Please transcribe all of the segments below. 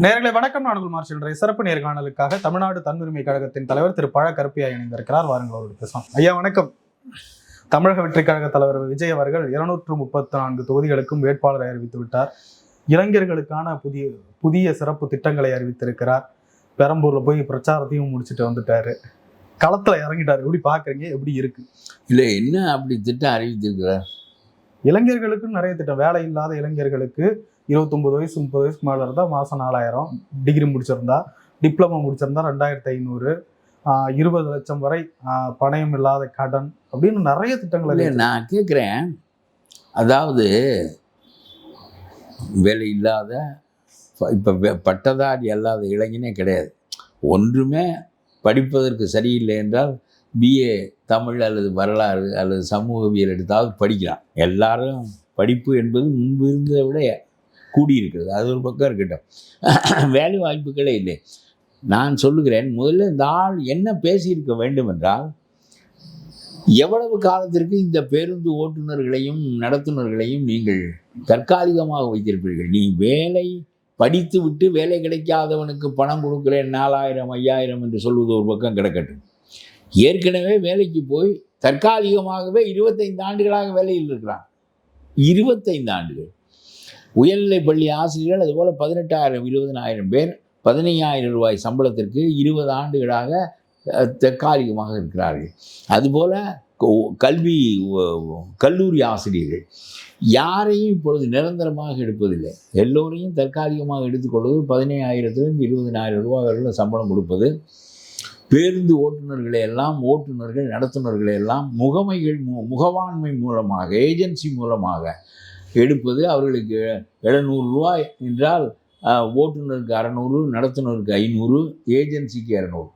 நேயர்களே வணக்கம். நான் உங்கள் மார்ஷல் சிறப்பு நேர்காணலுக்காக தமிழ்நாடு தன்னுரிமை கழகத்தின் தலைவர் திரு பழ கருப்பையா இணைந்திருக்கிறார். வாருங்கள் அவரோடு பேசலாம். ஐயா வணக்கம். தமிழக வெற்றி கழக தலைவர் விஜய் அவர்கள் 234 தொகுதிகளுக்கும் வேட்பாளரை அறிவித்து விட்டார். இளைஞர்களுக்கான புதிய சிறப்பு திட்டங்களை அறிவித்திருக்கிறார். பெரம்பூர்ல போய் பிரச்சாரத்தையும் முடிச்சுட்டு வந்துட்டாரு. களத்துல இறங்கிட்டாரு. எப்படி பாக்குறீங்க? எப்படி இருக்கு? இல்ல என்ன அப்படி திட்டம் அறிவித்திருக்கிறார்? இளைஞர்களுக்கு நிறைய திட்டம். வேலை இல்லாத இளைஞர்களுக்கு 29 வயசு 30 வயசுக்கு மேலே இருந்தால் மாதம் 4000, டிகிரி முடிச்சிருந்தா, டிப்ளமோ முடிச்சிருந்தா 2500, 20 லட்சம் வரை பணயம் இல்லாத கடன் அப்படின்னு நிறைய திட்டங்கள். நான் கேட்குறேன், அதாவது வேலை இல்லாத இப்போ பட்டதாரி அல்லாத இளைஞனே கிடையாது. ஒன்றுமே படிப்பதற்கு சரியில்லை என்றால் பிஏ தமிழ் அல்லது வரலாறு அல்லது சமூகவியல் எடுத்தாவது படிக்கலாம். எல்லாரும் படிப்பு என்பது முன்பு இருந்ததை விட கூடியிருக்கிறது. அது ஒரு பக்கம் இருக்கட்டும். வேலை வாய்ப்புகளே இல்லை. நான் சொல்லுகிறேன், முதல்ல இந்த ஆள் என்ன பேசியிருக்க வேண்டும் என்றால், எவ்வளவு காலத்திற்கு இந்த பேருந்து ஓட்டுநர்களையும் நடத்துனர்களையும் நீங்கள் தற்காலிகமாக வைத்திருப்பீர்கள்? நீ வேலை படித்து விட்டு வேலை கிடைக்காதவனுக்கு பணம் கொடுக்குறேன் 4000 5000 என்று சொல்வது ஒரு பக்கம் கிடக்கட்டும். ஏற்கனவே வேலைக்கு போய் தற்காலிகமாகவே 25 ஆண்டுகளாக வேலையில் இருக்கிறான். 25 ஆண்டுகள். உயர்நிலை பள்ளி ஆசிரியர்கள் அதுபோல் 18,000 20,000 பேர் 15,000 ரூபாய் சம்பளத்திற்கு 20 ஆண்டுகளாக தற்காலிகமாக இருக்கிறார்கள். அதுபோல் கல்லூரி ஆசிரியர்கள் யாரையும் இப்பொழுது நிரந்தரமாக எடுப்பதில்லை. எல்லோரையும் தற்காலிகமாக எடுத்துக்கொள்வது 15,000 20,000 ரூபாய் வரையில் சம்பளம் கொடுப்பது. பேருந்து ஓட்டுநர்களை எல்லாம் நடத்துனர்களை எல்லாம் முகவாண்மை மூலமாக ஏஜென்சி மூலமாக எடுப்பது. அவர்களுக்கு 700 ரூபாய் என்றால் ஓட்டுநருக்கு 600, நடத்துனருக்கு 500, ஏஜென்சிக்கு 200.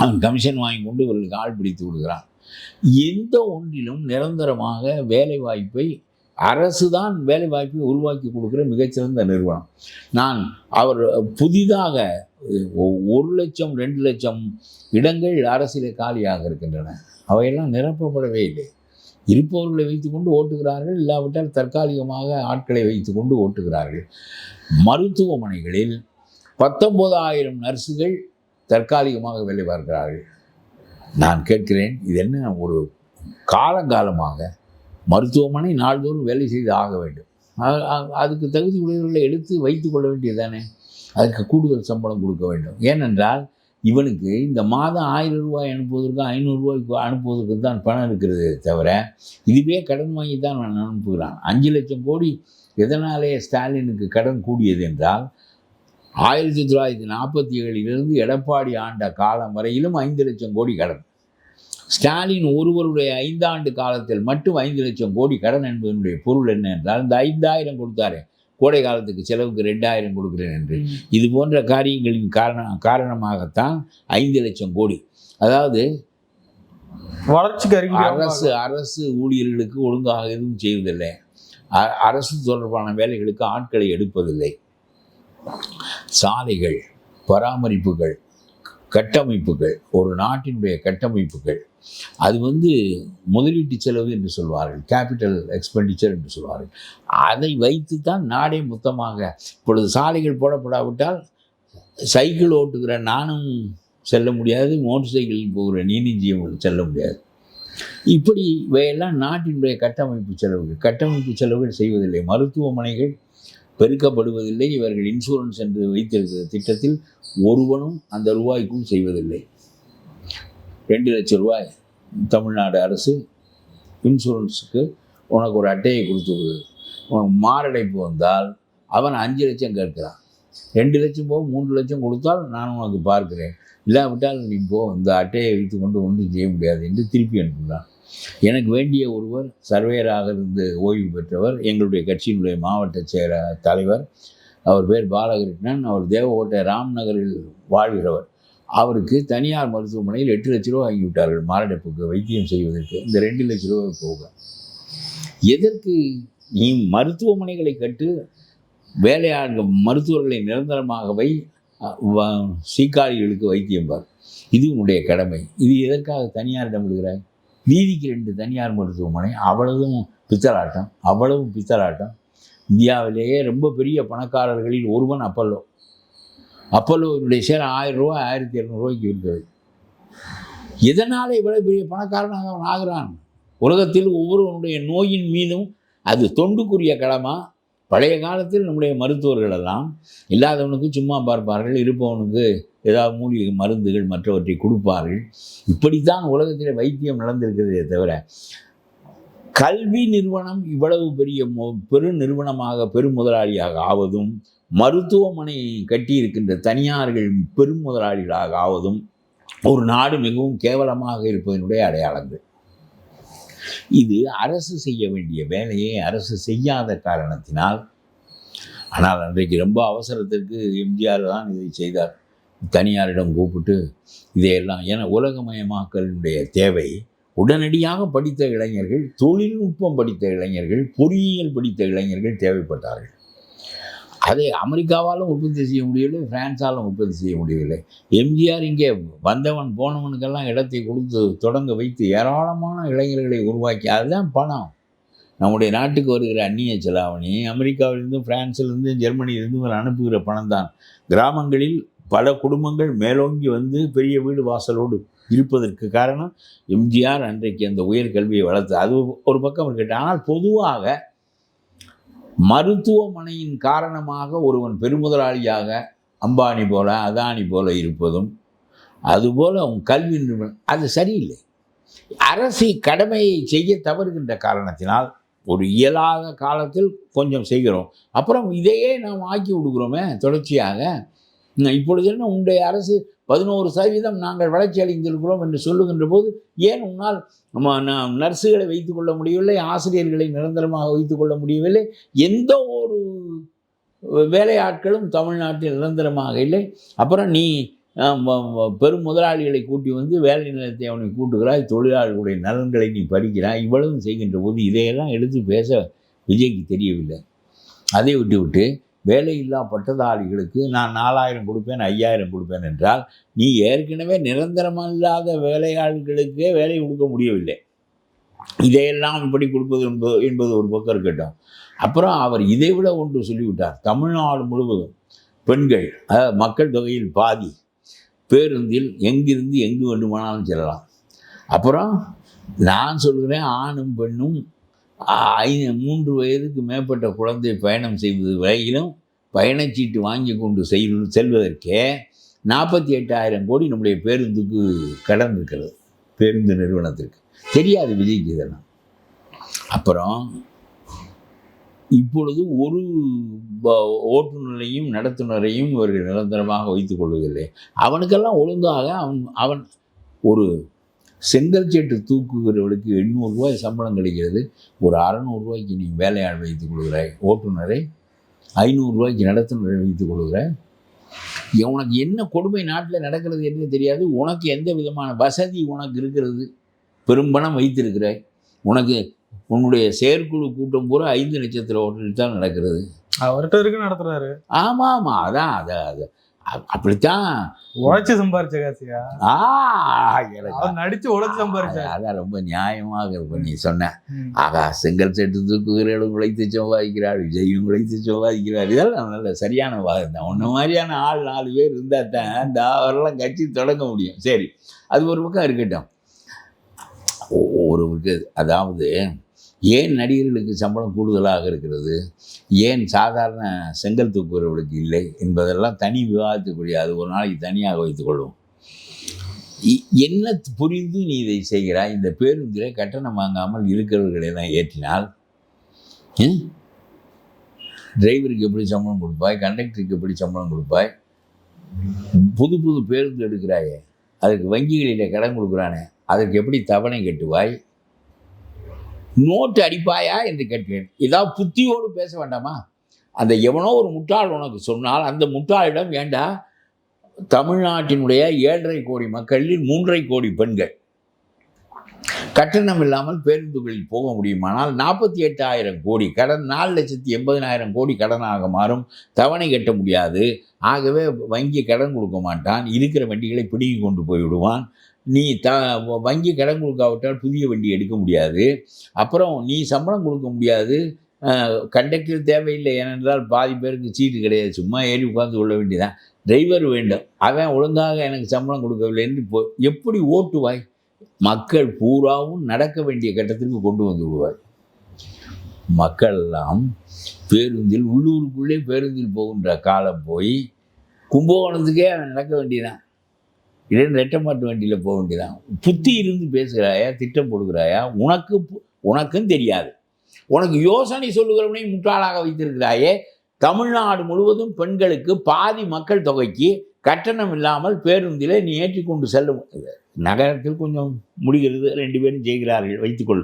அவன் கமிஷன் வாங்கி கொண்டு இவர்களுக்கு ஆள் பிடித்து விடுகிறான். எந்த ஒன்றிலும் நிரந்தரமாக வேலை வாய்ப்பை அரசு தான் வேலை வாய்ப்பை உருவாக்கி கொடுக்குற மிகச்சிறந்த நிறுவனம். அவர் புதிதாக 1 லட்சம் 2 லட்சம் இடங்கள் அரசியல காலியாக இருக்கின்றன. அவையெல்லாம் நிரப்பப்படவே இல்லை. இருப்பவர்களை வைத்துக்கொண்டு ஓட்டுகிறார்கள், இல்லாவிட்டால் தற்காலிகமாக ஆட்களை வைத்துக்கொண்டு ஓட்டுகிறார்கள். மருத்துவமனைகளில் 19,000 நர்ஸுகள் தற்காலிகமாக வேலை பார்க்கிறார்கள். நான் கேட்கிறேன், இது என்ன ஒரு காலங்காலமாக மருத்துவமனை நாள்தோறும் வேலை செய்து ஆக வேண்டும். அதுக்கு தகுதி உடையவர்களை எடுத்து வைத்து கொள்ள வேண்டியது தானே. அதுக்கு கூடுதல் சம்பளம் கொடுக்க வேண்டும். ஏனென்றால் இவனுக்கு இந்த மாதம் 1000 ரூபாய் அனுப்புவதற்கு 500 ரூபாய்க்கு அனுப்புவதற்கு தான் பணம் இருக்கிறது தவிர, இதுவே கடன் வாங்கி தான் அனுப்புகிறான். 5 லட்சம் கோடி எதனாலே ஸ்டாலினுக்கு கடன் கூடியது என்றால், 1947 எடப்பாடி ஆண்ட காலம் வரையிலும் 5 லட்சம் கோடி கடன். ஸ்டாலின் ஒருவருடைய 5 ஆண்டு காலத்தில் மட்டும் 5 லட்சம் கோடி கடன் என்பதனுடைய பொருள் என்ன என்றால், இந்த 5,000 கொடுத்தாரு கோடை காலத்துக்கு செலவுக்கு 2,000 கொடுக்குறேன் என்று. இது போன்ற காரியங்களின் காரணமாகத்தான் 5 லட்சம் கோடி. அதாவது வளர்ச்சிக்கு அரசு ஊழியர்களுக்கு ஒழுங்காக எதுவும் செய்வதில்லை. அரசு தொடர்பான வேலைகளுக்கு ஆட்களை எடுப்பதில்லை. சாலைகள், பராமரிப்புகள், கட்டமைப்புகள், ஒரு நாட்டினுடைய கட்டமைப்புகள், அது முதலீட்டு செலவு என்று சொல்வார்கள், கேபிட்டல் எக்ஸ்பெண்டிச்சர் என்று சொல்வார்கள். அதை வைத்து தான் நாடே மொத்தமாக. இப்பொழுது சாலைகள் போடப்படாவிட்டால் சைக்கிள் ஓட்டுகிற நானும் செல்ல முடியாது, மோட்டர் சைக்கிளில் போகிற நீதிஞ்சியம் செல்ல முடியாது. இப்படி இவையெல்லாம் நாட்டினுடைய கட்டமைப்பு செலவுகள் செய்வதில்லை. மருத்துவமனைகள் பெருக்கப்படுவதில்லை. இவர்கள் இன்சூரன்ஸ் என்று வைத்திருக்கிற திட்டத்தில் ஒருவனும் அந்த ரூபாய்க்கும் செய்வதில்லை. 2 லட்சம் ரூபாய் தமிழ்நாடு அரசு இன்சூரன்ஸுக்கு உனக்கு ஒரு அட்டையை கொடுத்து, உனக்கு மாரடைப்பு வந்தால் அவன் 5 லட்சம் கேட்கிறான். 2 லட்சம் போக 3 லட்சம் கொடுத்தால் நான் உனக்கு பார்க்கிறேன், இல்லாவிட்டால் நீ போ, இந்த அட்டையை வைத்து கொண்டு ஒன்றும் செய்ய முடியாது என்று திருப்பி அனுப்புகிறான். எனக்கு வேண்டிய ஒருவர் சர்வேயராக இருந்து ஓய்வு பெற்றவர், எங்களுடைய கட்சியினுடைய மாவட்ட தலைவர். அவர் பேர் பாலகிருஷ்ணன். அவர் தேவகோட்டை ராம்நகரில் வாழ்கிறவர். அவருக்கு தனியார் மருத்துவமனையில் 8 லட்ச ரூபா வாங்கிவிட்டார்கள் மாரடைப்புக்கு வைத்தியம் செய்வதற்கு. இந்த 2 லட்ச ரூபாய் போக எதற்கு? நீ மருத்துவமனைகளை கட்டு, வேலையாளர்கள் மருத்துவர்களை நிரந்தரமாக சீக்காளிகளுக்கு வைத்தியம் பார். இது உன்னுடைய கடமை. இது எதற்காக தனியாரிடம் விடுகிறாய்? வீதிக்கு 2 தனியார் மருத்துவமனை, அவ்வளவும் பித்தலாட்டம். இந்தியாவிலேயே ரொம்ப பெரிய பணக்காரர்களில் ஒருவன் அப்பல்லோ. அப்பல்லோவினுடைய ஷேர் 1000 ரூபா 1200 இருக்கிறது. எதனால் இவ்வளவு பெரிய பணக்காரனாக அவன் ஆகிறான்? உலகத்தில் ஒவ்வொருவனுடைய நோயின் மீதும் அது தொண்டுக்குரிய கடமா. பழைய காலத்தில் நம்முடைய மருத்துவர்கள் எல்லாம் இல்லாதவனுக்கு சும்மா பார்ப்பார்கள், இருப்பவனுக்கு ஏதாவது மூலிகை மருந்துகள் மற்றவற்றை கொடுப்பார்கள். இப்படித்தான் உலகத்தில் வைத்தியம் நடந்திருக்கிறதே தவிர கல்வி நிறுவனம் இவ்வளவு பெரிய பெரு நிறுவனமாக பெரும் முதலாளியாக ஆவதும், மருத்துவமனை கட்டியிருக்கின்ற தனியார்கள் பெரும் முதலாளிகளாக ஆவதும் ஒரு நாடு மிகவும் கேவலமாக இருப்பதனுடைய அடையாளங்கள். இது அரசு செய்ய வேண்டிய வேலையை அரசு செய்யாத காரணத்தினால். ஆனால் அன்றைக்கு ரொம்ப அவசரத்திற்கு எம்ஜிஆர் தான் இதை செய்தார். தனியாரிடம் கூப்பிட்டு இதையெல்லாம், ஏன்னா உலகமயமாக்கலினுடைய தேவை. உடனடியாக படித்த இளைஞர்கள், தொழில்நுட்பம் படித்த இளைஞர்கள், பொறியியல் படித்த இளைஞர்கள் தேவைப்பட்டார்கள். அதை அமெரிக்காவாலும் உற்பத்தி செய்ய முடியவில்லை, பிரான்ஸாலும் உற்பத்தி செய்ய முடியவில்லை. எம்ஜிஆர் இங்கே வந்தவன் போனவனுக்கெல்லாம் இடத்தை கொடுத்து தொடங்க வைத்து ஏராளமான இளைஞர்களை உருவாக்கி, அதுதான் பணம். நம்முடைய நாட்டுக்கு வருகிற அந்நிய செலாவணி அமெரிக்காவிலிருந்து, பிரான்சிலிருந்து, ஜெர்மனியிலிருந்து அனுப்புகிற பணம் தான். கிராமங்களில் பல குடும்பங்கள் மேலோங்கி வந்து பெரிய வீடு வாசலோடு இருப்பதற்கு காரணம் எம்ஜிஆர் அன்றைக்கு அந்த உயர்கல்வியை வளர்த்து. அது ஒரு பக்கம் இருக்கட்டும். ஆனால் பொதுவாக மருத்துவமனையின் காரணமாக ஒருவன் பெருமுதலாளியாக அம்பானி போல அதானி போல இருப்பதும், அதுபோல் அவன் கல்வி நிறுவனம், அது சரியில்லை. அரசு கடமையை செய்ய தவறுகின்ற காரணத்தினால் ஒரு இயலாத காலத்தில் கொஞ்சம் செய்கிறோம், அப்புறம் இதையே நாம் ஆக்கி விடுகிறோமே தொடர்ச்சியாக. இப்பொழுது என்ன உன்னுடைய அரசு 11% நாங்கள் வளர்ச்சி அடைந்திருக்கிறோம் என்று சொல்லுகின்ற போது, ஏன் உன்னால் நர்ஸுகளை வைத்துக்கொள்ள முடியவில்லை, ஆசிரியர்களை நிரந்தரமாக வைத்துக்கொள்ள முடியவில்லை? எந்த ஒரு வேலையாட்களும் தமிழ்நாட்டில் நிரந்தரமாக இல்லை. அப்புறம் நீ பெரும் முதலாளிகளை கூட்டி வந்து வேலை நிலையத்தை அவனை கூட்டுகிறாய், தொழிலாளர்களுடைய நலன்களை நீ பறிக்கிறாய். இவ்வளவும் செய்கின்ற போது இதையெல்லாம் எடுத்து பேச விஜய்க்கு தெரியவில்லை. அதை விட்டு வேலையில்லா பட்டதாரிகளுக்கு நான் 4000 கொடுப்பேன், 5000 கொடுப்பேன் என்றால், நீ ஏற்கனவே நிரந்தரமில்லாத வேலையாள்களுக்கே வேலை கொடுக்க முடியவில்லை. இதையெல்லாம் இப்படி கொடுப்பது என்பது ஒரு பக்கம் இருக்கட்டும். அப்புறம் அவர் இதைவிட ஒன்று சொல்லிவிட்டார். தமிழ்நாடு முழுவதும் பெண்கள், மக்கள் தொகையில் பாதி, பேருந்தில் எங்கிருந்து எங்கு வேண்டுமானாலும் செல்லலாம். அப்புறம் நான் சொல்கிறேன், ஆணும் பெண்ணும் 3 வயதுக்கு மேற்பட்ட குழந்தை பயணம் செய்வது வரையிலும் பயணச்சீட்டு வாங்கி கொண்டு செல்வதற்கே 48,000 கோடி நம்முடைய பேருந்துக்கு கடன் இருக்கிறது, பேருந்து நிறுவனத்திற்கு. தெரியாது விஜய்க்கு இதெல்லாம். அப்புறம் இப்பொழுது ஒரு ஓட்டுநரையும் நடத்துனரையும் இவர்கள் நிரந்தரமாக வைத்துக் கொள்வதில்லை. அவனுக்கெல்லாம் ஒழுங்காக அவன் ஒரு செங்கல் சேட்டு தூக்குகிறவர்களுக்கு 800 ரூபாய் சம்பளம் கிடைக்கிறது. ஒரு 600 ரூபாய்க்கு நீ வேலையாள் வைத்துக் கொள்கிறாய், ஓட்டுநரை 500 ரூபாய்க்கு நடத்துனரை வைத்துக் கொள்கிறாய். உனக்கு என்ன கொடுமை நாட்டில் நடக்கிறது என்று தெரியாது. உனக்கு எந்த விதமான வசதி உனக்கு இருக்கிறது? பெரும்பணம் வைத்திருக்கிறாய். உனக்கு உன்னுடைய செயற்குழு கூட்டம் பூரா 5 நட்சத்திர ஹோட்டலில் தான் நடக்கிறது. அவர்கிட்ட இருக்கு நடத்துறாரு. ஆமாம், அதான் அது அப்படித்தான் உழைச்சி சம்பாரிச்ச காசியா? நடிச்சு உழைச்சி சம்பாரிச்ச. அதான் ரொம்ப நியாயமாக இருக்கும் நீ சொன்ன. ஆகா, செங்கல் செட்டு தூக்குகிறவர்களும் உழைத்து சம்பாதிக்கிறார், விஜயும் உழைத்து சம்பாதிக்கிறார். இதெல்லாம் நல்ல சரியான வாதம் தான். ஒன்று மாதிரியான ஆள் 4 பேர் இருந்தால் தான் இந்த அவரெல்லாம் கட்சி தொடங்க முடியும். சரி, அது ஒரு பக்கம் இருக்கட்டும். ஒருவருக்கு அதாவது ஏன் நடிகர்களுக்கு சம்பளம் கூடுதலாக இருக்கிறது, ஏன் சாதாரண செங்கல் தூக்குறவர்களுக்கு இல்லை என்பதெல்லாம் தனி விவாதத்துக்குரிய, அது ஒரு நாளைக்கு தனியாக வைத்துக்கொள்வோம். என்ன புரிந்து நீ இதை செய்கிறாய்? இந்த பேருந்திலே கட்டணம் வாங்காமல் இருக்கிறவர்களெல்லாம் ஏற்றினால் டிரைவருக்கு எப்படி சம்பளம் கொடுப்பாய், கண்டக்டருக்கு எப்படி சம்பளம் கொடுப்பாய்? புது புது பேருந்து எடுக்கிறாயே, அதுக்கு வங்கிகளில் கடன் கொடுக்குறானே, அதற்கு எப்படி தவணை கட்டுவாய்? நோட்டு அடிப்பாயா என்று கேட்கிறேன். ஏதாவது புத்தியோடு பேச வேண்டாமா? அந்த எவனோ ஒரு முட்டாள் உனக்கு சொன்னால் அந்த முட்டாளிடம், ஏண்டா தமிழ்நாட்டினுடைய 7.5 கோடி மக்களில் 3.5 கோடி பெண்கள் கட்டணம் இல்லாமல் பேருந்துகளில் போக முடியுமானால் 48,000 கோடி கடன் 4,80,000 கோடி கடனாக மாறும். தவணை கட்ட முடியாது. ஆகவே வங்கி கடன் கொடுக்க மாட்டான், இருக்கிற வண்டிகளை பிடுங்கி கொண்டு போய்விடுவான். நீ வங்கி கடன் கொடுக்காவிட்டால் புதிய வண்டி எடுக்க முடியாது. அப்புறம் நீ சம்பளம் கொடுக்க முடியாது, கண்டக்டர் தேவையில்லை, ஏனென்றால் பாதி பேருக்கு சீட்டு கிடையாது, சும்மா ஏறி உட்கார்ந்து கொள்ள வேண்டியதான். டிரைவர் வேண்டும், அவன் ஒழுங்காக எனக்கு சம்பளம் கொடுக்கவில்லை என்று எப்படி ஓட்டுவாய்? மக்கள் பூராவும் நடக்க வேண்டிய கட்டத்திற்கு கொண்டு வந்து விடுவாய். மக்கள் எல்லாம் பேருந்தில், உள்ளூருக்குள்ளே பேருந்தில் போகின்ற காலம் போய் கும்பகோணத்துக்கே அவன் நடக்க வேண்டியதான், இல்லைன்னு ரெட்டமாட்டு வண்டியில் போக வேண்டியதான். புத்தி இருந்து பேசுகிறாயா, திட்டம் போடுகிறாயா? உனக்கும் தெரியாது. உனக்கு யோசனை சொல்லுகிறவனையும் முட்டாளாக வைத்திருக்கிறாயே. தமிழ்நாடு முழுவதும் பெண்களுக்கு பாதி மக்கள் தொகைக்கு கட்டணம் இல்லாமல் பேருந்தில் நீ ஏற்றிக்கொண்டு செல்லும். நகரத்தில் கொஞ்சம் முடிகிறது, 2 பேரும் செய்கிறார்கள் வைத்துக்கொள்.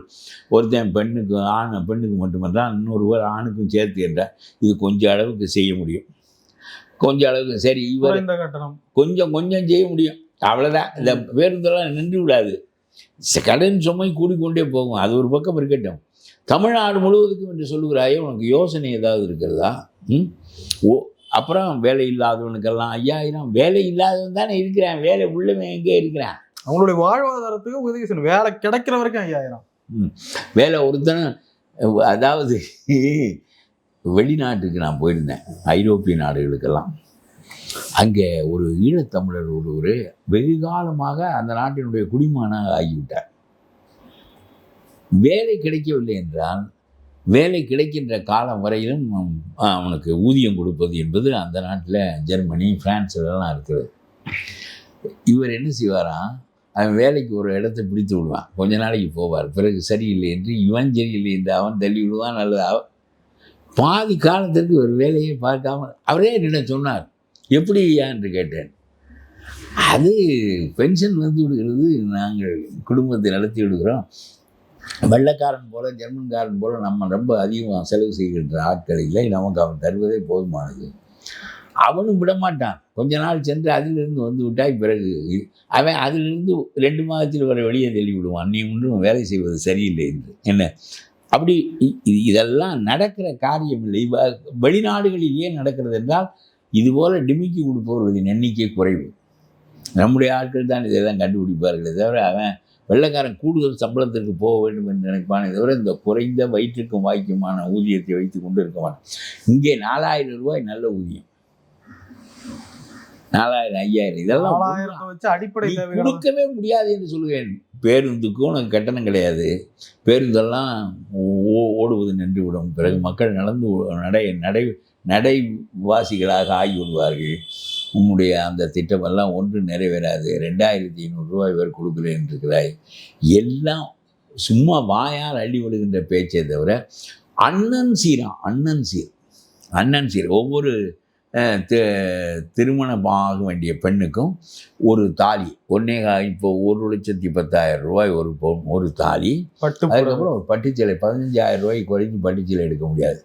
ஒருத்தன் பெண்ணுக்கு மட்டுமன்றால் இன்னொருவர் ஆணுக்கும் சேர்த்து என்றால் இது கொஞ்சம் அளவுக்கு செய்ய முடியும், கொஞ்சம் அளவுக்கு. சரி, இவர் கொஞ்சம் செய்ய முடியும், அவ்வளோதான். இந்த பேருந்தெல்லாம் நின்று விடாது, கடன் சுமை கூடிக்கொண்டே போகும். அது ஒரு பக்கம் இருக்கட்டும். தமிழ்நாடு முழுவதுக்கும் என்று சொல்லுகிறாயே, உனக்கு யோசனை ஏதாவது இருக்கிறதா? அப்புறம் வேலை இல்லாதவனுக்கெல்லாம் 5000. வேலை இல்லாதவன் தானே இருக்கிறான், வேலை உள்ளவன் எங்கே இருக்கிறான்? அவங்களுடைய வாழ்வாதாரத்துக்கு உதவி செய்யணும், வேலை கிடைக்கிற வரைக்கும் 5000. வேலை ஒருத்தனும். அதாவது வெளிநாட்டுக்கு நான் போயிருந்தேன், ஐரோப்பிய நாடுகளுக்கெல்லாம். அங்கே ஒரு ஈழத்தமிழர் ஒருவர் வெகு காலமாக அந்த நாட்டினுடைய குடிமகனாக ஆகிவிட்டார். வேலை கிடைக்கவில்லை என்றால் வேலை கிடைக்கின்ற காலம் வரையிலும் அவனுக்கு ஊதியம் கொடுப்பது என்பது அந்த நாட்டில் ஜெர்மனி, பிரான்ஸ்லாம் இருக்கிறது. இவர் என்ன செய்வாராம், அவன் வேலைக்கு ஒரு இடத்தை பிடித்து விடுவான், கொஞ்ச நாளைக்கு போவார், பிறகு சரியில்லை என்று இவன் சரியில்லை என்று அவன் தள்ளி விடுவான். நல்லது, பாதி காலத்திற்கு ஒரு வேலையை பார்க்காம அவரே என்ன சொன்னார். எப்படி என்று கேட்டேன். அது பென்ஷன் வந்து விடுகிறது, நாங்கள் குடும்பத்தை நடத்தி விடுகிறோம். வெள்ளைக்காரன் போல ஜெர்மன்காரன் போல நம்ம ரொம்ப அதிகமாக செலவு செய்கின்ற ஆட்கள் இல்லை, நமக்கு அவன் தருவதே போதுமானது. அவனும் விடமாட்டான், கொஞ்ச நாள் சென்று அதிலிருந்து வந்து விட்டாய், பிறகு அவன் அதிலிருந்து 2 மாதத்தில் வர வெளியே தள்ளி விடுவான், நீ ஒன்றும் வேலை செய்வது சரியில்லை என்று. என்ன அப்படி இதெல்லாம் நடக்கிற காரியம் இல்லை. வெளிநாடுகளில் ஏன் நடக்கிறது என்றால், இதுபோல் டிமிக்கி கொடுப்பவர்களின் எண்ணிக்கை குறைவு. நம்முடைய ஆட்கள் தான் இதெல்லாம் கண்டுபிடிப்பார்களே தவிர, அவன் வெள்ளைக்காரன் கூடுதல் சம்பளத்திற்கு போக வேண்டும் என்று நினைப்பானே தவிர, இந்த குறைந்த வயிற்றுக்கும் வாய்க்குமான ஊதியத்தை வைத்து கொண்டு இருக்க மாட்டான். இங்கே 4000 ரூபாய் நல்ல ஊதியம், 4000 5000 இதெல்லாம் வச்சு அடிப்படை கொடுக்கவே முடியாது என்று சொல்லுவேன். பேருந்துக்கும் உனக்கு கட்டணம் கிடையாது, பேருந்தெல்லாம் ஓடுவது நின்றுவிடும், பிறகு மக்கள் நடைவாசிகளாக ஆகிவிடுவார்கள். உன்னுடைய அந்த திட்டமெல்லாம் ஒன்று நிறைவேறாது. 2500 ரூபாய் வரை கொடுக்குறேன் இருக்கிறாய். எல்லாம் சும்மா வாயால் அள்ளி விடுகின்ற பேச்சை தவிர, அண்ணன் சீர் ஒவ்வொரு திருமணம் ஆக வேண்டிய பெண்ணுக்கும் ஒரு தாலி, இப்போ 1,10,000 ரூபாய் ஒரு பவுன், ஒரு தாலி. அதுக்கப்புறம் ஒரு பட்டுச்சீலை 15,000 ரூபாய்க்கு குறைந்து பட்டுச்சீலை எடுக்க முடியாது.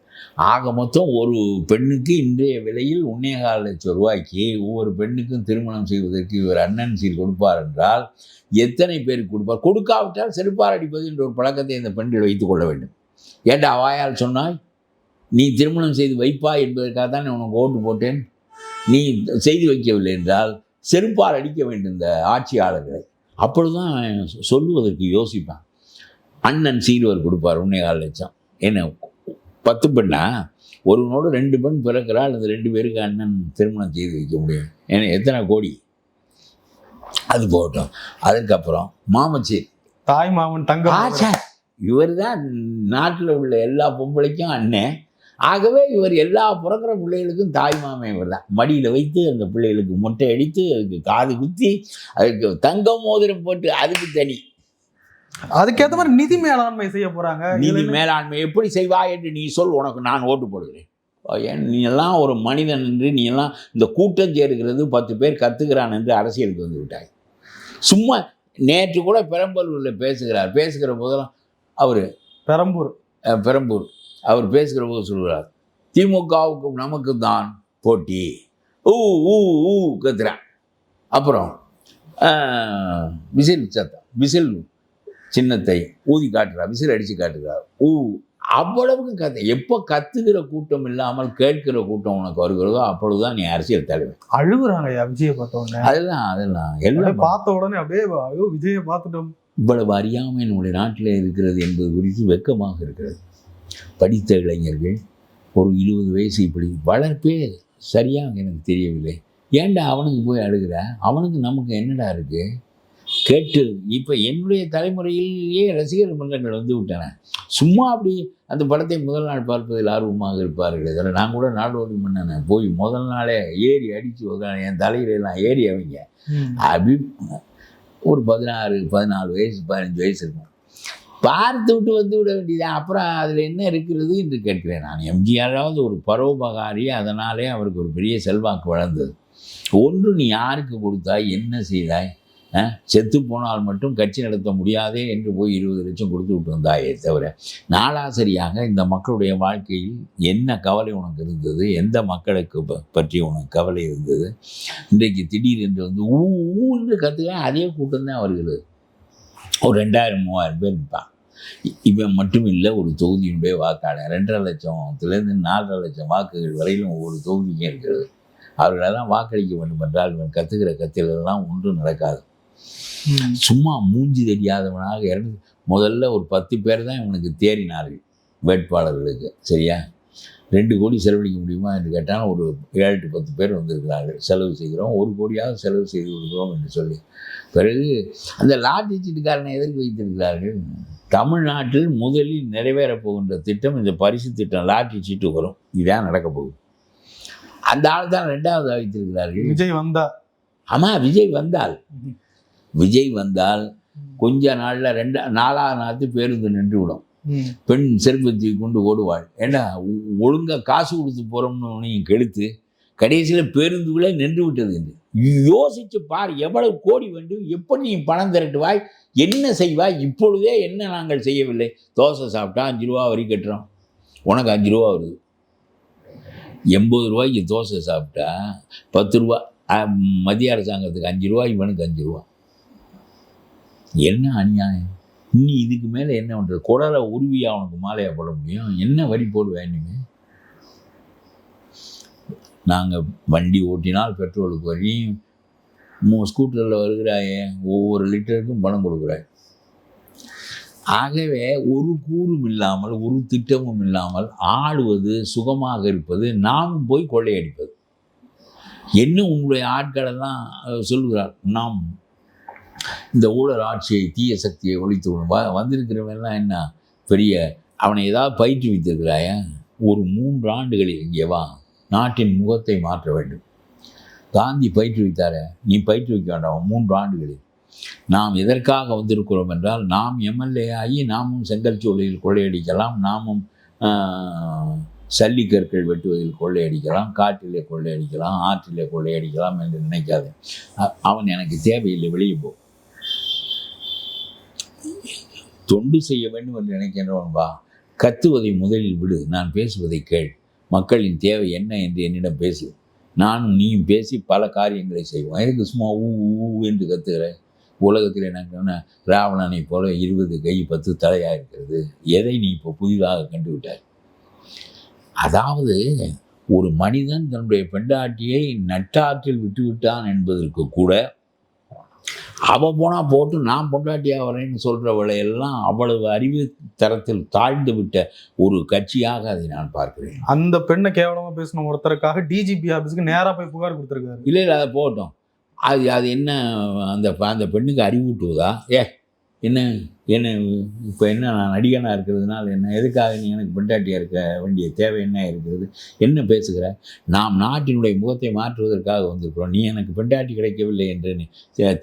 ஆக மொத்தம் ஒரு பெண்ணுக்கு இன்றைய விலையில் 1,4 லட்சம் ரூபாய்க்கு ஒவ்வொரு பெண்ணுக்கும் திருமணம் செய்வதற்கு இவர் அண்ணன் சீர் கொடுப்பார் என்றால் எத்தனை பேருக்கு கொடுப்பார்? கொடுக்காவிட்டால் செருப்பார் அடிப்பது என்ற ஒரு பழக்கத்தை இந்த பெண்கள் வைத்துக் கொள்ள வேண்டும். ஏண்டா வாயால் சொன்னாய், நீ திருமணம் செய்து வைப்பாய் என்பதற்காக தான் உனக்கு ஓட்டு போட்டேன், நீ செய்து வைக்கவில்லை என்றால் செருப்பால் அடிக்க வேண்டும் இந்த ஆட்சியாளர்களை. அப்பொழுதுதான் சொல்லுவதற்கு யோசிப்பான். அண்ணன் சீர்வர் கொடுப்பார் 1,4 லட்சம். என்ன 10 பெண்ணா? ஒருவனோடு 2 பெண் பிறக்கிறாள், அந்த 2 பேருக்கு அண்ணன் திருமணம் செய்து வைக்க முடியும். ஏன்னா எத்தனை கோடி? அது போகட்டும். அதுக்கப்புறம் மாமச்சீர், தாய் மாமன், தங்க. இவர் தான் நாட்டில் உள்ள எல்லா பொம்பளைக்கும் அண்ணன். ஆகவே இவர் எல்லா பிறக்கிற பிள்ளைகளுக்கும் தாய் மாமன் இவர் தான். மடியில் வைத்து அந்த பிள்ளைகளுக்கு மொட்டை அடித்து, அதுக்கு காது குத்தி, அதுக்கு தங்க மோதிரம் போட்டு, அதுக்கு தனி. அதுக்கேற்ற மாதிரி நிதி மேலாண்மை செய்ய போறாங்க. நிதி மேலாண்மை எப்படி செய்வா என்று நீ சொல், உனக்கு நான் ஓட்டு போடுகிறேன். நீ எல்லாம் ஒரு மனிதன் என்று, நீ எல்லாம் இந்த கூட்டம் சேருகிறது 10 பேர் கத்துக்கிறான் என்று அரசியலுக்கு வந்து விட்டாய். சும்மா நேற்று கூட பெரம்பலூரில் பேசுகிற போதெல்லாம் அவர் பெரம்பூர் அவர் பேசுகிற போது சொல்கிறார், திமுகவுக்கும் நமக்கு தான் போட்டி, கத்துறான். அப்புறம் விசில் சின்னத்தை ஊதி காட்டுறார், விசில் அடித்து காட்டுறார். அவ்வளவுக்கு எப்போ கத்துக்கிற கூட்டம் இல்லாமல் கேட்கிற கூட்டம் உனக்கு வருகிறதோ அப்பொழுதுதான் நீ அரசியல் தலைவர். அழுகுறாங்க விஜயை பார்த்த உடனே. அதெல்லாம் எல்லாம் பார்த்த உடனே அப்படியே விஜயை பார்த்துட்டோம். இவ்வளவு அறியாமை நம்முடைய நாட்டில் இருக்கிறது என்பது குறித்து வெட்கமாக இருக்கிறது. படித்த இளைஞர்கள் ஒரு 20 வயசு இப்படி வளர்ப்பே சரியாக எனக்கு தெரியவில்லை. ஏன்டா அவனுக்கு போய் அழுகிற? அவனுக்கு நமக்கு என்னடா இருக்குது கேட்டு. இப்போ என்னுடைய தலைமுறையிலேயே ரசிகர் மன்றங்கள் வந்து விட்டன. சும்மா அப்படி அந்த படத்தை முதல் நாள் பார்ப்பதில் ஆர்வமாக இருப்பார்கள். இதில் நான் கூட நாடோடி மன்னனை போய் முதல் நாளே ஏறி அடித்து என் தலையிலெல்லாம் ஏறி அவங்க அப்படி ஒரு 16, 14 வயசு 15 வயசு இருக்கும். பார்த்து விட்டு வந்து விட வேண்டியது. அப்புறம் அதில் என்ன இருக்கிறது என்று கேட்கிறேன் நான். எம்ஜிஆராவது ஒரு பரோபகாரி, அதனாலே அவருக்கு ஒரு பெரிய செல்வாக்கு வளர்ந்தது. ஒன்று நீ யாருக்கு கொடுத்தாய், என்ன செய்தாய்? செத்து போனால் மட்டும் கட்சி நடத்த முடியாதே என்று போய் 20 லட்சம் கொடுத்து விட்டு வந்தாயே தவிர, நாளாசரியாக இந்த மக்களுடைய வாழ்க்கையில் என்ன கவலை உனக்கு இருந்தது? எந்த மக்களுக்கு பற்றி உனக்கு கவலை இருந்தது? இன்றைக்கு திடீரென்று வந்து ஊன்று கற்றுக்க அதே கூட்டம் தான் வருகிறது. ஒரு 2000 3000 பேர் இருப்பான். இவன் மட்டும் இல்லை, ஒரு தொகுதியினுடைய வாக்காளர் 2.5 லட்சத்துலேருந்து 4.5 லட்சம் வாக்குகள் வரையிலும் ஒவ்வொரு தொகுதிக்கும் இருக்கிறது. அவர்களெல்லாம் வாக்களிக்க வேண்டும் என்றால் இவன் கற்றுக்கிற கத்திலெல்லாம் ஒன்றும் நடக்காது. சும்மா மூஞ்சி தெரியாதவனாக முதல்ல ஒரு 10 பேர் தான் இவனுக்கு தேறினார்கள் வேட்பாளர்களுக்கு. சரியா? 2 கோடி செலவழிக்க முடியுமா என்று கேட்டால் ஒரு 7 to 10 பேர் வந்திருக்கிறார்கள். செலவு செய்கிறோம், 1 கோடியாவது செலவு செய்து கொடுக்குறோம் என்று சொல்லி. பிறகு அந்த லாட்டரி சீட்டுக்காரனை எதற்கு வைத்திருக்கிறார்கள்? தமிழ்நாட்டில் முதலில் நிறைவேறப் போகின்ற திட்டம் இந்த பரிசு திட்டம். லாட்டரி சீட்டு வரும், இதான் நடக்க போகுது. அந்த ஆள் தான் 2வது வைத்திருக்கிறார்கள். விஜய் வந்தால், ஆமாம், விஜய் வந்தால் கொஞ்ச நாளில் 4வது நாள் பேருந்து நின்று விடும். பெண் செருப்பத்தை கொண்டு ஓடுவாள். ஏன்னா ஒழுங்காக காசு கொடுத்து போகிறோம்னு கெடுத்து கடைசியில் பேருந்துகளே நின்று விட்டது என்று யோசித்து பார். எவ்வளவு கோடி வேண்டும், எப்படி நீ பணம் திரட்டுவாய், என்ன செய்வாய்? இப்பொழுதே என்ன நாங்கள் செய்யவில்லை? தோசை சாப்பிட்டா 5 ரூபா வரி கட்டுறோம், உனக்கு 5 ரூபா வருது. 80 ரூபாய்க்கு தோசை சாப்பிட்டா 10 ரூபா. மத்திய அரசாங்கத்துக்கு 5 ரூபா, இவனுக்கு 5 ரூபா. என்ன அநியாயம்! நீ இதுக்கு மேலே என்ன பண்ணுறது? குடலை உருவியா அவனுக்கு மாலையாக போட முடியும்? என்ன வரி போடுவேன் இனிமே? நாங்கள் வண்டி ஓட்டினால் பெட்ரோலுக்கு வரி, ஸ்கூட்டரில் வருகிறாயே ஒவ்வொரு லிட்டருக்கும் பணம் கொடுக்குறாய். ஆகவே ஒரு கூறும் இல்லாமல், ஒரு திட்டமும் இல்லாமல் ஆளுவது, சுகமாக இருப்பது, நாமும் போய் கொள்ளையடிப்பது. என்ன உங்களுடைய ஆட்களெல்லாம் சொல்லுகிறார், நாம் இந்த ஊழல் ஆட்சியை, தீய சக்தியை ஒழித்து வந்திருக்கிறவெல்லாம் என்ன பெரிய அவனை ஏதாவது பயிற்றுவித்திருக்கிறாய? ஒரு 3 ஆண்டுகளில் இங்கே வா, நாட்டின் முகத்தை மாற்ற வேண்டும். காந்தி பயிற்றுவித்தார, நீ பயிற்றுவிக்க வேண்டாம். 3 ஆண்டுகளில் நாம் எதற்காக வந்திருக்கிறோம் என்றால், நாம் எம்எல்ஏ ஆகி நாமும் செங்கல்சூளையில் கொள்ளையடிக்கலாம், நாமும் சல்லிக்கற்கள் வெட்டுவதில் கொள்ளையடிக்கலாம், காட்டிலே கொள்ளையடிக்கலாம், ஆற்றிலே கொள்ளையடிக்கலாம் என்று நினைக்காது. அவன் எனக்கு தேவையில்லை, வெளியே போ. தொண்டு செய்ய வேண்டும் என்று நினைக்கின்றவன் வா. கத்துவதை முதலில் விடு, நான் பேசுவதை கேள். மக்களின் தேவை என்ன என்று என்னிடம் பேசு. நானும் நீயும் பேசி பல காரியங்களை செய்வோம். எனக்கு சும்மா ஊ என்று கத்துகிறேன். உலகத்தில் எனக்கு ராவணனை போல 20 கை 10 தலையாக இருக்கிறது. எதை நீ இப்போ புதிதாக கண்டுவிட்டாய்? அதாவது ஒரு மனிதன் தன்னுடைய பெண்டாட்டியை நட்டாற்றில் விட்டுவிட்டான் என்பதற்கு கூட அவன் போனால் போட்டு நான் பொண்டாட்டியாக வரேன்னு சொல்கிறவளையெல்லாம் அவ்வளவு அறிவு தரத்தில் தாழ்ந்து விட்ட ஒரு கட்சியாக அதை நான் பார்க்கிறேன். அந்த பெண்ணை கேவலமாக பேசின ஒருத்தருக்காக டிஜிபி ஆஃபீஸுக்கு நேராக போய் புகார் கொடுத்துருக்காரு. இல்லை அதை போட்டோம். அது என்ன அந்த பெண்ணுக்கு அறிவூட்டுவதா? என்ன இப்போ என்ன நான் நடிகனாக இருக்கிறதுனால என்ன, எதுக்காக நீ எனக்கு பெண்டாட்டியாக இருக்க வேண்டிய தேவை என்ன இருக்கிறது? என்ன பேசுகிற? நாம் நாட்டினுடைய முகத்தை மாற்றுவதற்காக வந்திருக்கிறோம். நீ எனக்கு பெண்டாட்டி கிடைக்கவில்லை என்று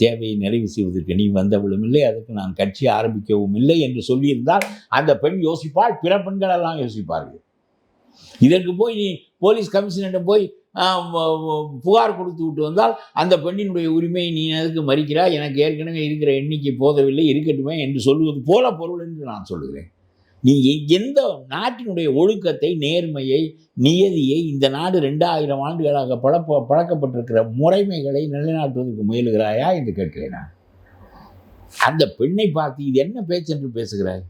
தேவையை நிறைவு செய்வதற்கு நீ வந்தவளும் இல்லை, அதுக்கு நான் கட்சி ஆரம்பிக்கவும் இல்லை என்று சொல்லியிருந்தால் அந்த பெண் யோசிப்பாள், பிற பெண்களெல்லாம் யோசிப்பார்கள். இதற்கு போய் நீ போலீஸ் கமிஷனரிடம் போய் புகார் கொடுத்து விட்டு வந்தால் அந்த பெண்ணினுடைய உரிமையை நீ எதுக்கு மறிக்கிறாய்? எனக்கு ஏற்கனவே இருக்கிற எண்ணிக்கை போதவில்லை, இருக்கட்டுமே என்று சொல்லுவது போல பொருள் என்று நான் சொல்லுகிறேன். நீ எந்த நாட்டினுடைய ஒழுக்கத்தை, நேர்மையை, நியதியை, இந்த நாடு 2000 ஆண்டுகளாக பழக்கப்பட்டிருக்கிற முறைமைகளை நிலைநாட்டுவதற்கு முயலுகிறாயா என்று கேட்கிறேன் நான். அந்த பெண்ணை பார்த்து இது என்ன பேச்சு என்று பேசுகிறாய்?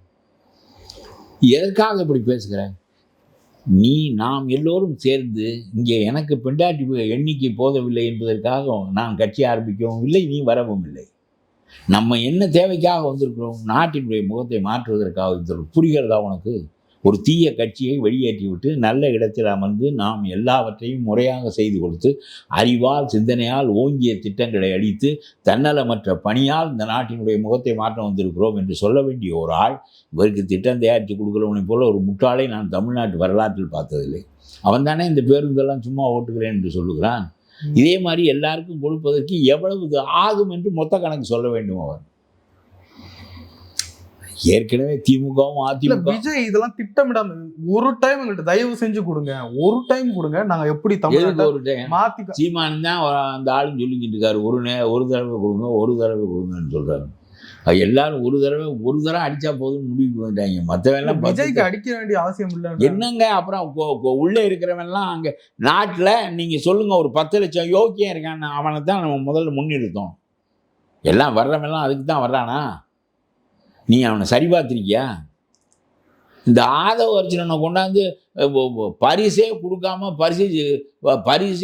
எதற்காக இப்படி பேசுகிறாய்? நாம் எல்லோரும் சேர்ந்து இங்கே எனக்கு பெண்டாட்டி எண்ணிக்கை போதவில்லை என்பதற்காக நான் கட்சி ஆரம்பிக்கவும் இல்லை, நீ வரவும் இல்லை. நம்ம என்ன தேவைக்காக வந்திருக்கிறோம்? நாட்டினுடைய முகத்தை மாற்றுவதற்காக வந்திருக்கிறோம். புரிகிறதா உனக்கு? ஒரு தீய கட்சியை வெளியேற்றிவிட்டு நல்ல இடத்தில் அமர்ந்து நாம் எல்லாவற்றையும் முறையாக செய்து கொடுத்து அறிவால் சிந்தனையால் ஓங்கிய திட்டங்களை அளித்து தன்னலமற்ற பணியால் இந்த நாட்டினுடைய முகத்தை மாற்ற வந்திருக்கிறோம் என்று சொல்ல வேண்டிய ஒரு ஆள் இவருக்கு திட்டம் தயாரித்து கொடுக்குறவனை போல ஒரு முட்டாளை நான் தமிழ்நாட்டு வரலாற்றில் பார்த்ததில்லை. அவன் தானே இந்த பேருந்தெல்லாம் சும்மா ஓட்டுகிறேன் என்று சொல்லுகிறான். இதே மாதிரி எல்லாருக்கும் கொடுப்பதற்கு எவ்வளவு ஆகும் என்று மொத்த கணக்கு சொல்ல வேண்டும். அவர் ஏற்கனவே திமுகவும் அதிமுக விஜய் இதெல்லாம் திட்டமிடாம ஒரு டைம் எங்கள்கிட்ட தயவு செஞ்சு கொடுங்க, ஒரு டைம் கொடுங்க, நாங்க எப்படி தமிழ் ஒரு டைம் மாத்தி சீமான் தான் அந்த ஆளும் சொல்லிக்கிட்டு இருக்காரு. ஒரு தடவை கொடுங்க, ஒரு தடவை கொடுங்கன்னு சொல்றாரு. எல்லாரும் ஒரு தடவை அடிச்சா போதும் முடிவுக்கு வந்துட்டாங்க. மற்றவெல்லாம் விஜய்க்கு அடிக்க வேண்டிய அவசியம் இல்லை என்னங்க. அப்புறம் உள்ளே இருக்கிறவன்லாம் அங்கே நாட்டில் நீங்கள் சொல்லுங்கள், ஒரு 10 லட்சம் யோக்கியம் இருக்கான்னு அவனை தான் நம்ம முதல்ல முன்னிறுத்தோம். எல்லாம் வர்றவெல்லாம் அதுக்கு தான் வர்றானா? நீ அவனை சரி பார்த்துருக்கியா? இந்த ஆதவ அர்ஜுனனை கொண்டாந்து பரிசே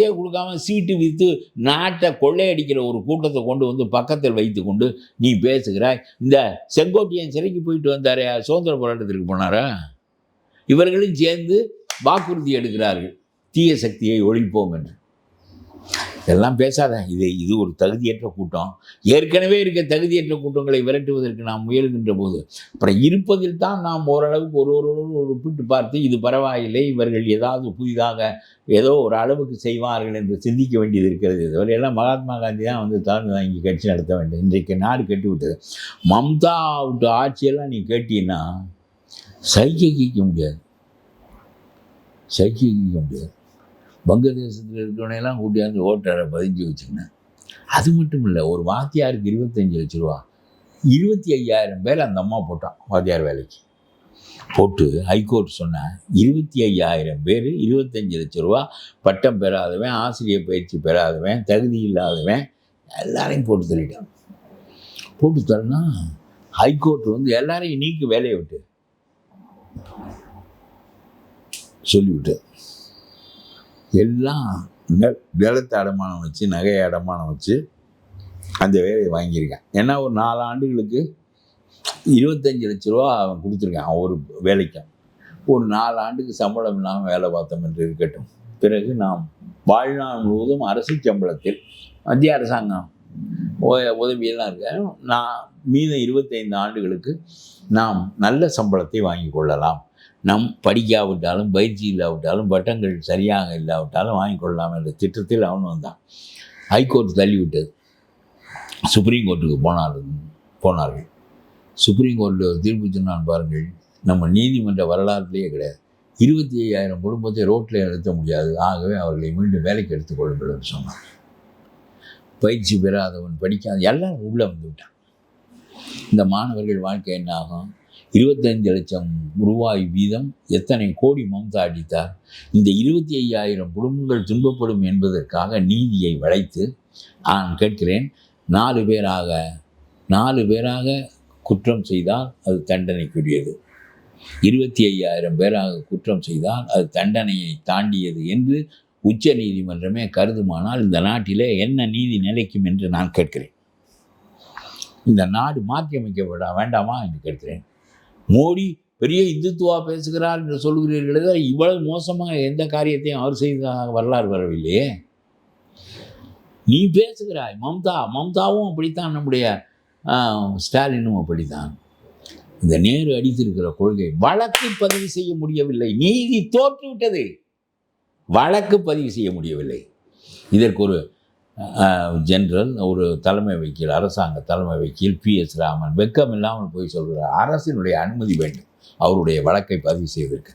கொடுக்காம சீட்டு விற்று நாட்டை கொள்ளையடிக்கிற ஒரு கூட்டத்தை கொண்டு வந்து பக்கத்தில் வைத்து கொண்டு நீ பேசுகிறாய். இந்த செங்கோட்டையன் சிறைக்கு போயிட்டு வந்தாரே, சுதந்திர போராட்டத்திற்கு போனாரா? இவர்களும் சேர்ந்து வாக்குறுதி எடுக்கிறார்கள், தீய சக்தியை ஒழிப்போம் என்று. இதெல்லாம் பேசாத. இது ஒரு தகுதியற்ற கூட்டம். ஏற்கனவே இருக்க தகுதியற்ற கூட்டங்களை விரட்டுவதற்கு நாம் முயல்கின்ற போது அப்புறம் இருப்பதில் தான் நாம் ஓரளவுக்கு ஒருவரோடு ஒப்பிட்டு பார்த்து இது பரவாயில்லை, இவர்கள் ஏதாவது புதிதாக ஏதோ ஒரு அளவுக்கு செய்வார்கள் என்று சிந்திக்க வேண்டியது இருக்கிறது. இதுவரையெல்லாம் மகாத்மா காந்தி தான் வந்து தாழ்ந்து வாங்கி கட்சி நடத்த வேண்டும். இன்றைக்கு நாடு கட்டிவிட்டது. மம்தா விட்டு ஆட்சியெல்லாம் நீ கேட்டீங்கன்னா சகிக்க முடியாது. வங்கதேசத்தில் இருக்கிறவனையெல்லாம் கூட்டியாந்து ஓட்டரை பதிஞ்சு வச்சுக்கினேன். அது மட்டும் இல்லை, ஒரு வாத்தியாருக்கு 25 லட்ச ரூபா, 25,000 பேர் அந்த அம்மா போட்டான் வாத்தியார் வேலைக்கு. போட்டு ஹைகோர்ட் சொன்னேன், 25,000 பேர் 25 லட்ச ரூபா, பட்டம் பெறாதவன், ஆசிரியர் பயிற்சி பெறாதவன், தகுதி இல்லாதவன் எல்லாரையும் போட்டு தள்ளிட்டான். போட்டு தள்ளினா ஹைகோர்ட் வந்து எல்லாரையும் நீக்கு வேலையை விட்டு சொல்லிவிட்டு எல்லாம் நிலத்தை அடமானம் வச்சு, நகையை அடமானம் வச்சு அந்த வேலையை வாங்கியிருக்கேன். ஏன்னா ஒரு 4 ஆண்டுகளுக்கு 25 லட்ச ரூபா அவன் கொடுத்துருக்கான் ஒரு வேலைக்கு. ஒரு 4 ஆண்டுக்கு சம்பளம் இல்லாமல் வேலை பார்த்தோம் என்று இருக்கட்டும். பிறகு நாம் வாழ்நாள் முழுவதும் அரசு சம்பளத்தில் மத்திய அரசாங்கம் உதவியெல்லாம் இருக்க, நான் மீதம் 25 ஆண்டுகளுக்கு நாம் நல்ல சம்பளத்தை வாங்கி கொள்ளலாம். நம் படிக்காவிட்டாலும், பயிற்சி இல்லாவிட்டாலும், பட்டங்கள் சரியாக இல்லாவிட்டாலும் வாங்கிக்கொள்ளலாம் என்ற திட்டத்தில் அவன் வந்தான். ஹைகோர்ட் தள்ளிவிட்டது. சுப்ரீம் கோர்ட்டுக்கு போனார்கள். சுப்ரீம் கோர்ட்டில் தீர்ப்பு சொன்னான் பாருங்கள். நம்ம நீதிமன்ற வரலாறுலேயே கிடையாது. 25,000 குடும்பத்தை ரோட்டில் நிறுத்த முடியாது, ஆகவே அவர்களை மீண்டும் வேலைக்கு எடுத்துக்கொள்ளுங்கள் என்று சொன்னான். பயிற்சி பெறாதவன், படிக்காத எல்லாரும் உள்ளே வந்து விட்டான். இந்த மாணவர்கள் வாழ்க்கை என்ன ஆகும்? 25 லட்சம் ரூபாய் வீதம் எத்தனை கோடி மம்தா அடித்தார்? இந்த 25,000 குடும்பங்கள் துன்பப்படும் என்பதற்காக நீதியை வளைத்து நான் கேட்கிறேன், 4 பேராக குற்றம் செய்தால் அது தண்டனைக்குரியது, 25,000 பேராக குற்றம் செய்தால் அது தண்டனையை தாண்டியது என்று உச்ச நீதிமன்றமே கருதுமானால் இந்த நாட்டிலே என்ன நீதி நிலைக்கும் என்று நான் கேட்கிறேன். இந்த நாடு மாற்றி அமைக்கப்பட வேண்டாமா என்று கேட்கிறேன். மோடி பெரிய இந்துத்துவா பேசுகிறார் என்று சொல்கிறீர்களே, இவ்வளவு மோசமாக எந்த காரியத்தையும் அவர் செய்ததாக வரலாறு வரவில்லையே. நீ பேசுகிறாய். மம்தாவும் அப்படித்தான், நம்முடைய ஸ்டாலினும் அப்படித்தான். இந்த நேரு அடித்திருக்கிற கொள்கை, வழக்கு பதிவு செய்ய முடியவில்லை. நீதி தோற்றுவிட்டது, வழக்கு பதிவு செய்ய முடியவில்லை. இதற்கு ஒரு ஜெனரல், ஒரு தலைமை வக்கீல், அரசாங்க தலைமை வக்கீல் PS ராமன் வெக்கம் இல்லாமல் போய் சொல்கிறார், அரசினுடைய அனுமதி வேண்டும் அவருடைய வழக்கை பதிவு செய்வதற்கு.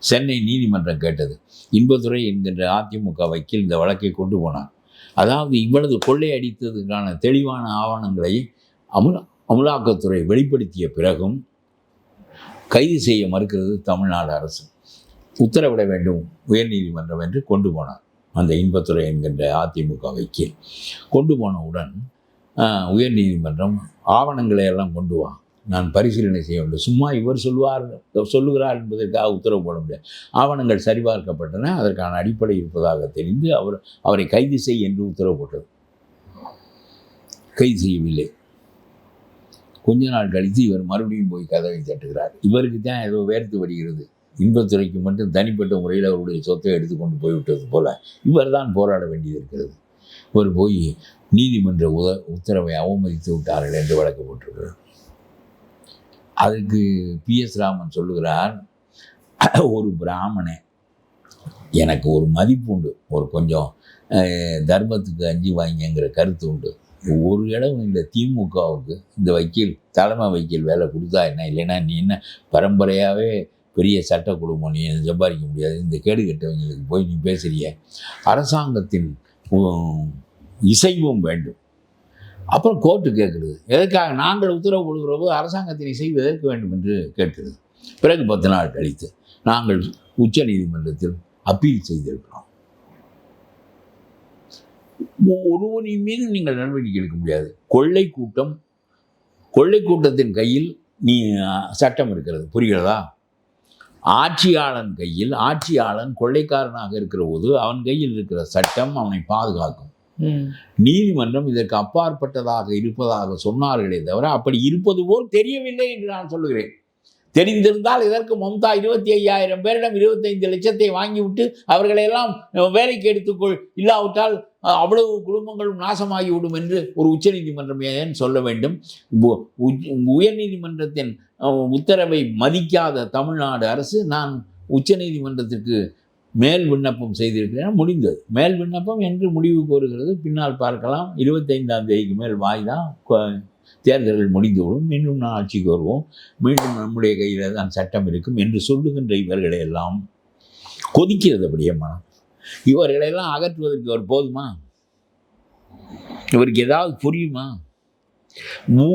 சென்னை நீதிமன்றம் கேட்டது. இன்பதுரை என்கின்ற அதிமுக வக்கீல் இந்த வழக்கை கொண்டு போனார். அதாவது இவ்வளவு கொள்ளையடித்ததுக்கான தெளிவான ஆவணங்களை அமலாக்கத்துறை வெளிப்படுத்திய பிறகும் கைது செய்ய மறுக்கிறது தமிழ்நாடு அரசு. உத்தரவிட வேண்டும் உயர்நீதிமன்றம் என்று கொண்டு போனார். அந்த இன்பத்துறை என்கின்ற அதிமுக வக்கீல் கொண்டு போனவுடன் உயர்நீதிமன்றம் ஆவணங்களை எல்லாம் கொண்டு வா, நான் பரிசீலனை செய்ய வேண்டும். சும்மா இவர் சொல்லுகிறார் என்பதற்காக உத்தரவு போட முடியாது. ஆவணங்கள் சரிபார்க்கப்பட்டன, அதற்கான அடிப்படை இருப்பதாக தெரிந்து அவரை கைது செய் என்று உத்தரவு போட்டது. கைது செய்யவில்லை. கொஞ்ச நாள் கழித்து இவர் மறுபடியும் போய் கதவை தட்டுகிறார். இவருக்கு தான் ஏதோ வேர்த்து வருகிறது, இன்பத்துறைக்கு மட்டும் தனிப்பட்ட முறையில் அவருடைய சொத்தை எடுத்துக்கொண்டு போய்விட்டது போல இவர் தான் போராட வேண்டியது இருக்கிறது. இவர் போய் நீதிமன்ற உத்தரவை அவமதித்து விட்டார்கள் என்று வழக்கு போட்டிருக்கிறார். அதுக்கு PS ராமன் சொல்லுகிறார், ஒரு பிராமணன் எனக்கு ஒரு மதிப்பு உண்டு, ஒரு கொஞ்சம் தர்மத்துக்கு அஞ்சு வாங்கிங்கிற கருத்து உண்டு. ஒரு இடம் இந்த திமுகவுக்கு இந்த வக்கீல் தலைமை வக்கீல் வேலை கொடுத்தா என்ன, இல்லைன்னா நீ என்ன பரம்பரையாகவே பெரிய சட்ட குடும்பம், நீ சம்பாதிக்க முடியாது, இந்த கேடு கெட்டவங்களுக்கு போய் நீ பேசுறிய, அரசாங்கத்தின் இசைவும் வேண்டும். அப்புறம் கோர்ட்டு கேட்குறது, எதற்காக நாங்கள் உத்தரவு கொடுக்குற போது அரசாங்கத்தின் இசைவு எதற்கு வேண்டும் என்று கேட்கிறது. பிறகு 10 நாள் கழித்து நாங்கள் உச்ச நீதிமன்றத்தில் அப்பீல் செய்திருக்கிறோம். ஒருவனின் மீது நீங்கள் நடவடிக்கை எடுக்க முடியாது. கொள்ளை கூட்டத்தின் கையில் நீ சட்டம் இருக்கிறது, புரிகிறதா? ஆட்சியாளன் கையில், ஆட்சியாளன் கொள்ளைக்காரனாக இருக்கிற போது அவன் கையில் இருக்கிற சட்டம் அவனை பாதுகாக்கும். நீதிமன்றம் இதற்கு அப்பாற்பட்டதாக இருப்பதாக சொன்னார்களே தவிர அப்படி இருப்பது போல் தெரியவில்லை என்று நான் சொல்லுகிறேன். தெரிந்திருந்தால் இதற்கு மம்தா 25,000 பேரிடம் 25 லட்சத்தை வாங்கிவிட்டு அவர்களையெல்லாம் வேலைக்கு எடுத்துக்கொள், இல்லாவிட்டால் அவ்வளவு குடும்பங்களும் நாசமாகிவிடும் என்று ஒரு உச்சநீதிமன்றம் ஏன் சொல்ல வேண்டும்? உயர்நீதிமன்றத்தின் உத்தரவை மதிக்காத தமிழ்நாடு அரசு நான் உச்சநீதிமன்றத்திற்கு மேல் விண்ணப்பம் செய்திருக்கிறேன், முடிந்தது. மேல் விண்ணப்பம் என்று முடிவு கோருகிறது, பின்னால் பார்க்கலாம். 25ஆம் தேதிக்கு மேல் வாய்தான், தேர்தல்கள் முடிந்துவிடும், மீண்டும் நான் ஆட்சிக்கு வருவோம், மீண்டும் நம்முடைய கையில் தான் சட்டம் இருக்கும் என்று சொல்லுகின்ற இவர்களையெல்லாம் கொதிக்கிறது அப்படியே மனம். இவர்களெல்லாம் அகற்றுவதற்கு அவர் போதுமா? இவருக்கு ஏதாவது புரியுமா? ஊ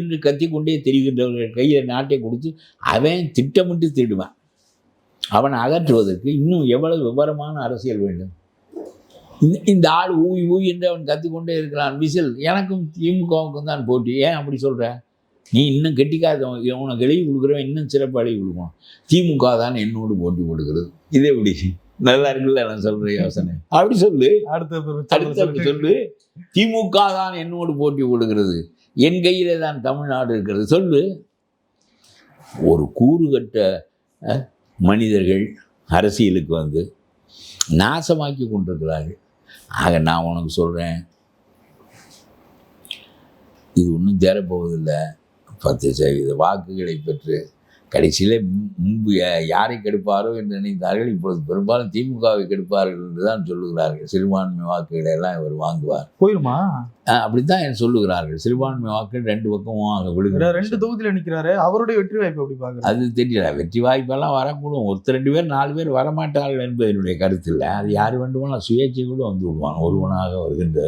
என்று கத்திக்கொண்டே தெரிகின்றவர்கள் கையில் நாட்டை கொடுத்து அவன் திட்டமிட்டு திருடுவான். அவனை அகற்றுவதற்கு இன்னும் எவ்வளவு விவரமான அரசியல் வேண்டும்? இந்த ஆள் ஊய் ஊய் என்று அவன் கத்திக்கொண்டே இருக்கிறான். விசில் எனக்கும் திமுகவுக்கும் தான் போட்டி. ஏன் அப்படி சொல்கிற? நீ இன்னும் கெட்டிக்காத, உனக்கு எழுதி கொடுக்குறவன் இன்னும் சிறப்பு எழுதி கொடுக்கணும். திமுக தான் என்னோடு போட்டி கொடுக்குறது. இதே எப்படி நல்லா இருக்குல்ல நான் சொல்கிற யோசனை? அப்படி சொல்லு, அடுத்து சொல்லு. திமுக தான் என்னோடு போட்டி கொடுக்கிறது, என் கையிலே தான் தமிழ்நாடு இருக்கிறது சொல்லு. ஒரு கூறுகட்ட மனிதர்கள் அரசியலுக்கு வந்து நாசமாக்கி கொண்டிருக்கிறார்கள். ஆக நான் உனக்கு சொல்கிறேன், இது ஒன்றும் தேரப்போவதில்லை. 10% வாக்குகளை பெற்று கடைசியில் முன்பு யாரை கெடுப்பாரோ என்று நினைத்தார்கள், இப்பொழுது பெரும்பாலும் திமுகவை கெடுப்பார்கள் என்று தான் சொல்லுகிறார்கள். சிறுபான்மை வாக்குகளை எல்லாம் இவர் வாங்குவார். போயிருமா? அப்படித்தான் என் சொல்லுகிறார்கள். சிறுபான்மை வாக்குகள் 2 பக்கமாக விழுகிறார். 2 தொகுதியில் நிற்கிறாரு. அவருடைய வெற்றி வாய்ப்பு எப்படி பார்க்குறது? அது தெரியல. வெற்றி வாய்ப்பெல்லாம் வரக்கூடும். 2 பேர் 4 பேர் வரமாட்டார்கள் என்பது என்னுடைய கருத்து இல்லை. அது யார் வேண்டுமானால் சுயேட்சை கூட வந்து விடுவான். ஒருவனாக வருகின்ற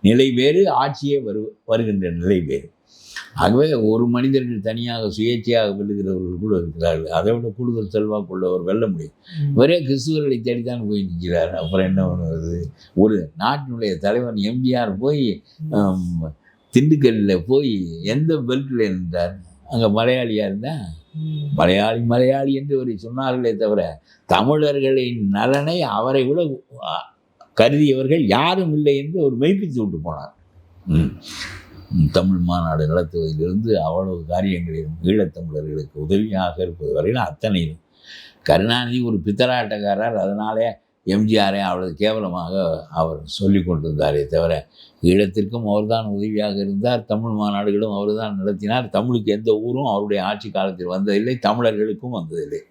நிலை வேறு, ஆட்சியே வருகின்ற நிலை வேறு. ஆகவே ஒரு மனிதர்கள் தனியாக சுயேட்சையாக வெல்லுகிறவர்கள் கூட இருக்கிறார்கள். அதை விட கூடுதல் செல்வாக்குள்ளவர் வெல்ல முடியும். ஒரே கிறிஸ்துவர்களை தேடித்தான் போய் நிற்கிறார். அப்புறம் என்ன பண்ணுவது? ஒரு நாட்டினுடைய தலைவன் எம்ஜிஆர் போய் திண்டுக்கல்லில் போய் எந்த பெல்ட்டில் இருந்தார்? அங்கே மலையாளியாக இருந்தால் மலையாளி என்று அவரை சொன்னார்களே தவிர தமிழர்களின் நலனை அவரை விட கருதியவர்கள் யாரும் இல்லை என்று அவர் மெய்ப்பித்து விட்டு போனார். தமிழ் மாநாடு நடத்துவதிலிருந்து அவ்வளவு காரியங்களிலும் ஈழத்தமிழர்களுக்கு உதவியாக இருப்பது வரையில் அத்தனையும். கருணாநிதி ஒரு பித்தலாட்டக்காரர், அதனாலே எம்ஜிஆரை அவ்வளவு கேவலமாக அவர் சொல்லி கொண்டிருந்தாரே தவிர ஈழத்திற்கும் அவர்தான் உதவியாக இருந்தார். தமிழ் மாநாடுகளும் அவர் தான் நடத்தினார். தமிழுக்கு எந்த ஊரும் அவருடைய ஆட்சி காலத்தில் வந்ததில்லை, தமிழர்களுக்கும் வந்ததில்லை.